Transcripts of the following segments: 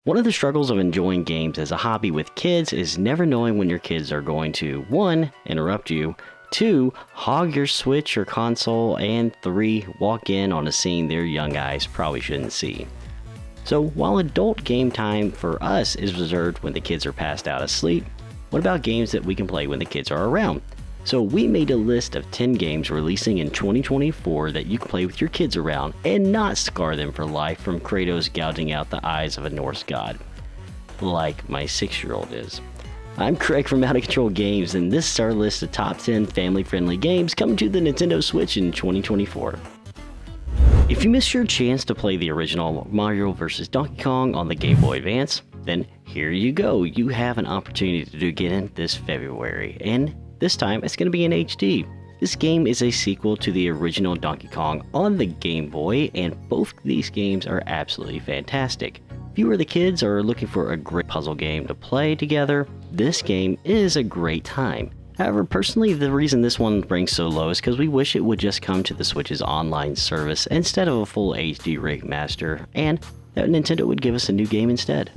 One of the struggles of enjoying games as a hobby with kids is never knowing when your kids are going to 1. Interrupt you, 2. Hog your Switch or console, and 3. Walk in on a scene their young eyes probably shouldn't see. So while adult game time for us is reserved when the kids are passed out asleep, what about games that we can play when the kids are around? So we made a list of 10 games releasing in 2024 that you can play with your kids around and not scar them for life from Kratos gouging out the eyes of a Norse god, like my 6-year-old is. I'm Craig from Out of Control Games, and this is our list of top 10 family-friendly games coming to the Nintendo Switch in 2024. If you missed your chance to play the original Mario vs. Donkey Kong on the Game Boy Advance, then here you go. You have an opportunity to get in this February, and this time it's going to be in HD. This game is a sequel to the original Donkey Kong on the Game Boy, and both of these games are absolutely fantastic. If you or the kids are looking for a great puzzle game to play together, this game is a great time. However, personally, the reason this one ranks so low is because we wish it would just come to the Switch's online service instead of a full HD remaster, and that Nintendo would give us a new game instead.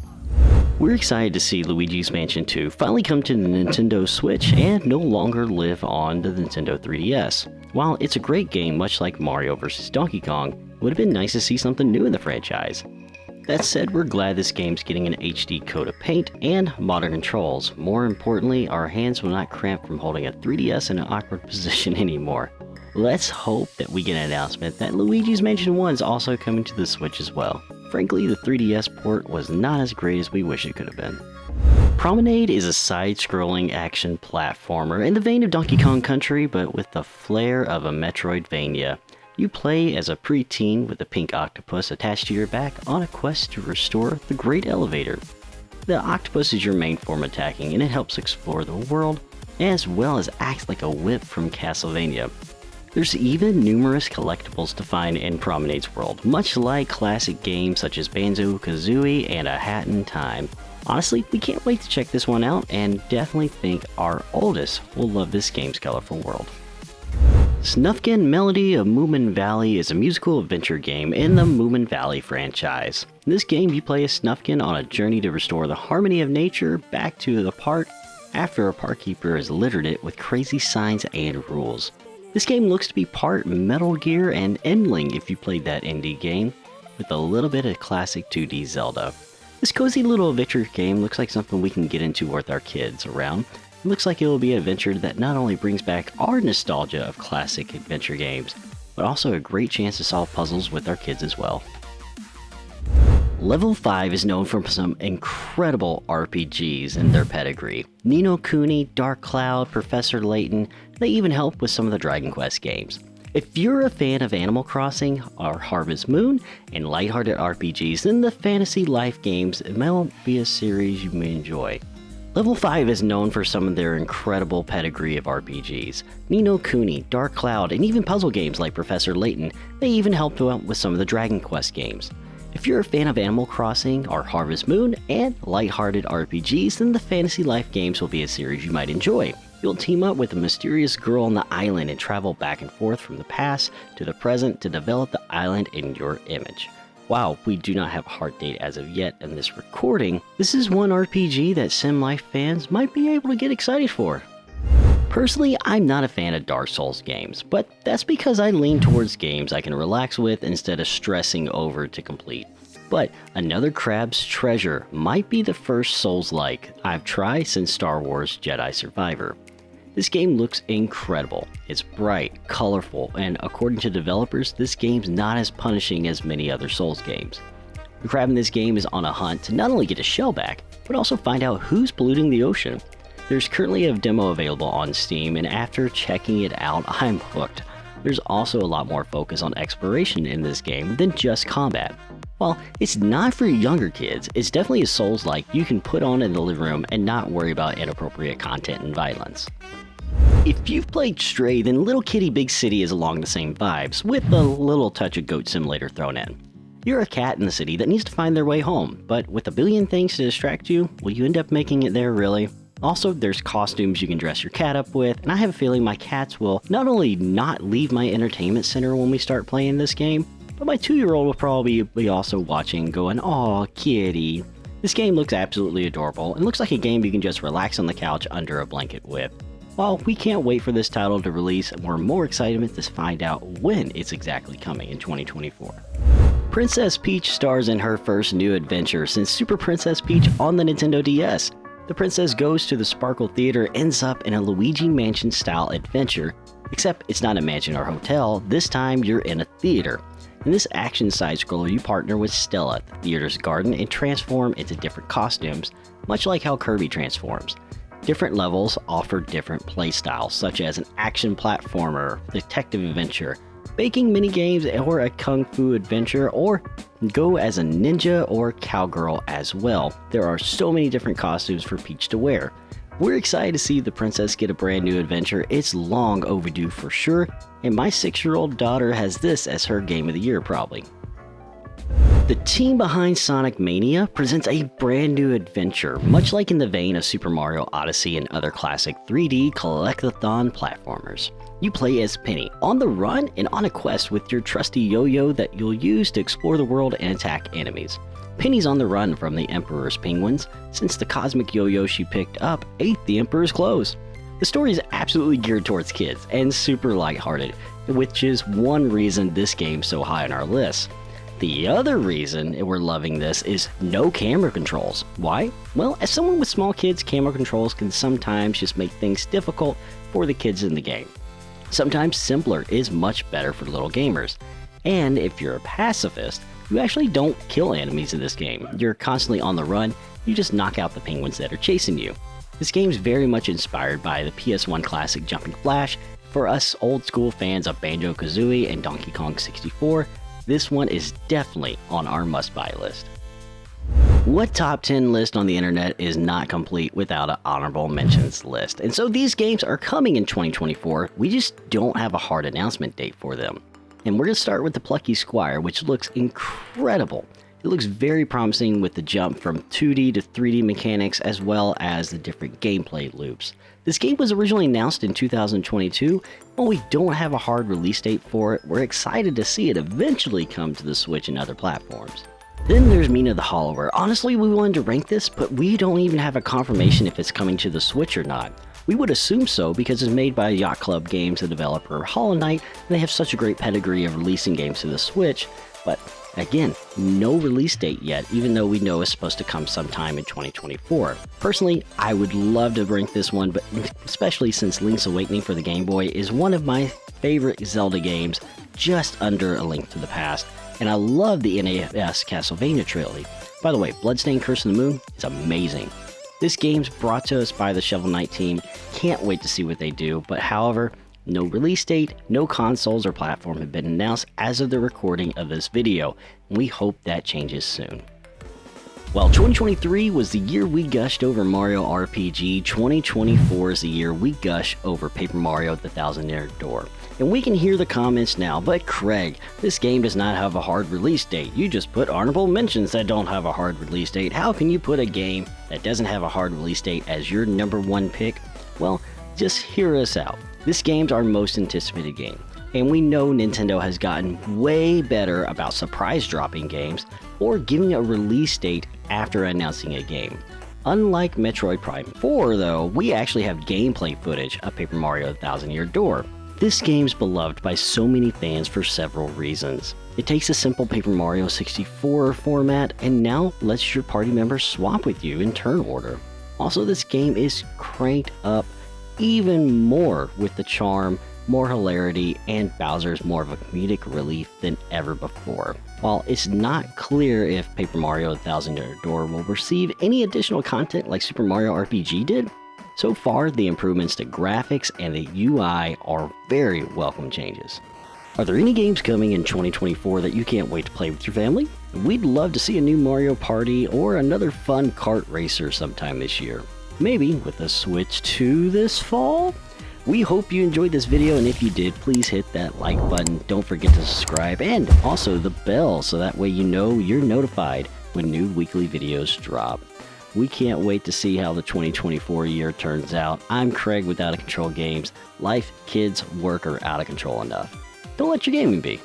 We're excited to see Luigi's Mansion 2 finally come to the Nintendo Switch and no longer live on the Nintendo 3DS. While it's a great game, much like Mario vs. Donkey Kong, it would have been nice to see something new in the franchise. That said, we're glad this game's getting an HD coat of paint and modern controls. More importantly, our hands will not cramp from holding a 3DS in an awkward position anymore. Let's hope that we get an announcement that Luigi's Mansion 1 is also coming to the Switch as well. Frankly, the 3DS port was not as great as we wish it could have been. Promenade is a side-scrolling action platformer in the vein of Donkey Kong Country, but with the flair of a Metroidvania. You play as a preteen with a pink octopus attached to your back on a quest to restore the Great Elevator. The octopus is your main form attacking, and it helps explore the world, as well as acts like a whip from Castlevania. There's even numerous collectibles to find in Promenade's world, much like classic games such as Banjo-Kazooie and A Hat in Time. Honestly, we can't wait to check this one out, and definitely think our oldest will love this game's colorful world. Snufkin Melody of Moominvalley is a musical adventure game in the Moominvalley franchise. In this game, you play as Snufkin on a journey to restore the harmony of nature back to the park after a parkkeeper has littered it with crazy signs and rules. This game looks to be part Metal Gear and Endling if you played that indie game, with a little bit of classic 2D Zelda. This cozy little adventure game looks like something we can get into with our kids around. It looks like it will be an adventure that not only brings back our nostalgia of classic adventure games, but also a great chance to solve puzzles with our kids as well. Level 5 is known for some incredible RPGs in their pedigree. Ni no Kuni, Dark Cloud, Professor Layton, they even help with some of the Dragon Quest games. If you're a fan of Animal Crossing or Harvest Moon and lighthearted RPGs, then the Fantasy Life games might be a series you may enjoy. Level 5 is known for some of their incredible pedigree of RPGs. Ni no Kuni, Dark Cloud, and even puzzle games like Professor Layton, they even helped out with some of the Dragon Quest games. If you're a fan of Animal Crossing or Harvest Moon and lighthearted RPGs, then the Fantasy Life games will be a series you might enjoy. You'll team up with a mysterious girl on the island and travel back and forth from the past to the present to develop the island in your image. While we do not have a hard date as of yet in this recording, this is one RPG that Sim Life fans might be able to get excited for. Personally, I'm not a fan of Dark Souls games, but that's because I lean towards games I can relax with instead of stressing over to complete. But Another Crab's Treasure might be the first Souls-like I've tried since Star Wars Jedi Survivor. This game looks incredible. It's bright, colorful, and according to developers, this game's not as punishing as many other Souls games. The crab in this game is on a hunt to not only get his shell back, but also find out who's polluting the ocean. There's currently a demo available on Steam, and after checking it out, I'm hooked. There's also a lot more focus on exploration in this game than just combat. While it's not for younger kids, it's definitely a Souls-like you can put on in the living room and not worry about inappropriate content and violence. If you've played Stray, then Little Kitty Big City is along the same vibes, with a little touch of Goat Simulator thrown in. You're a cat in the city that needs to find their way home, but with a billion things to distract you, will you end up making it there really? Also, there's costumes you can dress your cat up with, and I have a feeling my cats will not only not leave my entertainment center when we start playing this game, but my 2-year-old will probably be also watching going, "Aw, kitty." This game looks absolutely adorable and looks like a game you can just relax on the couch under a blanket with. While we can't wait for this title to release, we're more excited to find out when it's exactly coming in 2024. Princess Peach stars in her first new adventure since Super Princess Peach on the Nintendo DS. The princess goes to the Sparkle Theater and ends up in a Luigi Mansion style adventure, except it's not a mansion or hotel, this time you're in a theater. In this action side-scroller, you partner with Stella, the theater's garden, and transform into different costumes, much like how Kirby transforms. Different levels offer different playstyles, such as an action platformer, detective adventure, baking minigames, or a kung fu adventure, or go as a ninja or cowgirl as well. There are so many different costumes for Peach to wear. We're excited to see the princess get a brand new adventure. It's long overdue for sure, and my 6-year-old daughter has this as her game of the year probably. The team behind Sonic Mania presents a brand new adventure, much like in the vein of Super Mario Odyssey and other classic 3D collectathon platformers. You play as Penny, on the run and on a quest with your trusty yo-yo that you'll use to explore the world and attack enemies. Penny's on the run from the Emperor's penguins, since the cosmic yo-yo she picked up ate the Emperor's clothes. The story is absolutely geared towards kids and super lighthearted, which is one reason this game's so high on our list. The other reason we're loving this is no camera controls. Why? Well, as someone with small kids, camera controls can sometimes just make things difficult for the kids in the game. Sometimes simpler is much better for little gamers. And if you're a pacifist, you actually don't kill enemies in this game. You're constantly on the run, you just knock out the penguins that are chasing you. This game's very much inspired by the PS1 classic Jumping Flash. For us old school fans of Banjo-Kazooie and Donkey Kong 64, this one is definitely on our must-buy list. What top 10 list on the internet is not complete without an honorable mentions list? And so these games are coming in 2024, we just don't have a hard announcement date for them. And we're going to start with the Plucky Squire, which looks incredible. It looks very promising with the jump from 2D to 3D mechanics as well as the different gameplay loops. This game was originally announced in 2022, but we don't have a hard release date for it. We're excited to see it eventually come to the Switch and other platforms. Then there's Mina the Hollower. Honestly, we wanted to rank this, but we don't even have a confirmation if it's coming to the Switch or not. We would assume so because it's made by Yacht Club Games, the developer Hollow Knight, and they have such a great pedigree of releasing games to the Switch, but again, no release date yet, even though we know it's supposed to come sometime in 2024. Personally, I would love to rank this one, but especially since Link's Awakening for the Game Boy is one of my favorite Zelda games, just under A Link to the Past, and I love the NES Castlevania trilogy. By the way, Bloodstained Curse of the Moon is amazing. This game's brought to us by the Shovel Knight team. Can't wait to see what they do, but however, no release date, no consoles or platform have been announced as of the recording of this video, and we hope that changes soon. While 2023 was the year we gushed over Mario RPG, 2024 is the year we gush over Paper Mario: The Thousand-Year Door. And we can hear the comments now, but Craig, this game does not have a hard release date. You just put honorable mentions that don't have a hard release date. How can you put a game that doesn't have a hard release date as your #1 pick? Well, just hear us out. This game's our most anticipated game, and we know Nintendo has gotten way better about surprise dropping games or giving a release date after announcing a game. Unlike Metroid Prime 4 though, we actually have gameplay footage of Paper Mario: The Thousand-Year Door. This game's beloved by so many fans for several reasons. It takes a simple Paper Mario 64 format and now lets your party members swap with you in turn order. Also, this game is cranked up even more with the charm, more hilarity, and Bowser's more of a comedic relief than ever before. While it's not clear if Paper Mario: The Thousand-Year Door will receive any additional content like Super Mario RPG did, so far the improvements to graphics and the UI are very welcome changes. Are there any games coming in 2024 that you can't wait to play with your family? We'd love to see a new Mario Party or another fun kart racer sometime this year. Maybe with a Switch 2 this fall? We hope you enjoyed this video, and if you did, please hit that like button. Don't forget to subscribe and also the bell so that way you know you're notified when new weekly videos drop. We can't wait to see how the 2024 year turns out. I'm Craig with Out of Control Games. Life, kids, work are out of control enough. Don't let your gaming be.